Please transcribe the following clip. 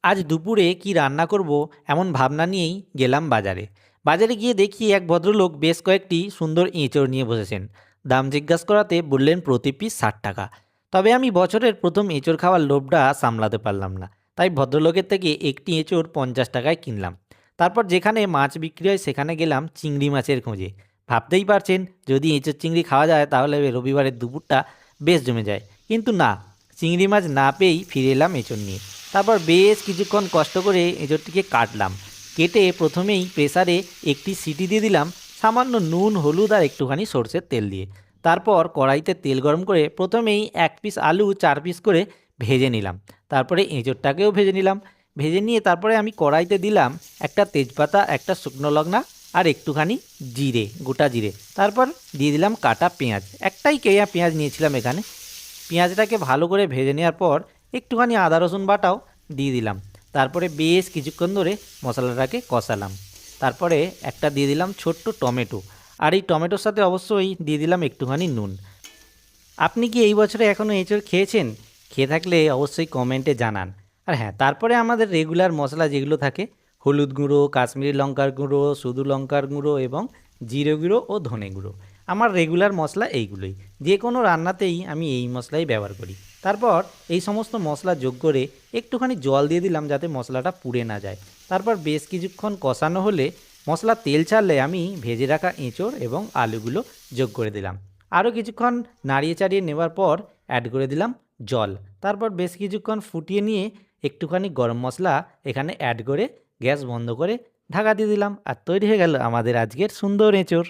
আজ দুপুরে কি রান্না করব এমন ভাবনা নিয়েই গেলাম বাজারে। বাজারে গিয়ে দেখি এক ভদ্রলোক বেশ কয়েকটি সুন্দর এঁচড় নিয়ে বসেছেন। দাম জিজ্ঞাসা করাতে বললেন প্রতি পিস 60 টাকা। তবে আমি বছরের প্রথম এঁচড় খাওয়ার লোভটা সামলাতে পারলাম না, তাই ভদ্রলোকের থেকে একটি এঁচড় 50 টাকায় কিনলাম। তারপর যেখানে মাছ বিক্রি হয় সেখানে গেলাম চিংড়ি মাছের খোঁজে। ভাবতেই পারছেন, যদি এঁচড় চিংড়ি খাওয়া যায় তাহলে রবিবারের দুপুরটা বেশ জমে যায়। কিন্তু না, চিংড়ি মাছ না পেয়েই ফিরে এলাম এঁচড় নিয়ে। তারপর বেশ কিছুক্ষণ কষ্ট করে এঁচোড়টিকে কাটলাম। কেটে প্রথমেই প্রেসারে একটি সিটি দিয়ে দিলাম, সামান্য নুন, হলুদ আর একটুখানি সর্ষের তেল দিয়ে। তারপর কড়াইতে তেল গরম করে প্রথমেই 1 পিস আলু 4 পিস করে ভেজে নিলাম। তারপরে এঁচোড়টাকেও ভেজে নিলাম। ভেজে নিয়ে তারপরে আমি কড়াইতে দিলাম একটা তেজপাতা, একটা শুকনো লঙ্কা আর একটুখানি জিরে, গোটা জিরে। তারপর দিয়ে দিলাম কাটা পেঁয়াজ, একটাই পেঁয়াজ নিয়েছিলাম এখানে। পেঁয়াজটাকে ভালো করে ভেজে নেওয়ার পর একটুখানি আদা রসুন বাটাও দিয়ে দিলাম। তারপরে বেশ কিছুক্ষণ ধরে মশলাটাকে কষালাম। তারপরে একটা দিয়ে দিলাম ছোট্ট টমেটো, আর এই টমেটোর সাথে অবশ্যই দিয়ে দিলাম একটুখানি নুন। আপনি কি এই বছরে এখনও এঁচড় খেয়েছেন? খেয়ে থাকলে অবশ্যই কমেন্টে জানান। আর হ্যাঁ, তারপরে আমাদের রেগুলার মশলা যেগুলো থাকে, হলুদ গুঁড়ো, কাশ্মীরি লঙ্কার গুঁড়ো, শুধু লঙ্কার গুঁড়ো এবং জিরে গুঁড়ো ও ধনে গুঁড়ো। আমার রেগুলার মশলা এইগুলোই। যে কোনো রান্নাতেই আমি এই মশলাই ব্যবহার করি। তারপর এই সমস্ত মশলা যোগ করে একটুখানি জল দিয়ে দিলাম যাতে মশলাটা পুড়ে না যায়। তারপর বেশ কিছুক্ষণ কষানো হলে মশলা তেল ছাড়লে আমি ভেজে রাখা এঁচড় এবং আলুগুলো যোগ করে দিলাম। আরও কিছুক্ষণ নাড়িয়ে চাড়িয়ে নেওয়ার পর অ্যাড করে দিলাম জল। তারপর বেশ কিছুক্ষণ ফুটিয়ে নিয়ে একটুখানি গরম মশলা এখানে অ্যাড করে গ্যাস বন্ধ করে ঢাকা দিয়ে দিলাম, আর তৈরি হয়ে গেল আমাদের আজকের সুন্দর এঁচড়।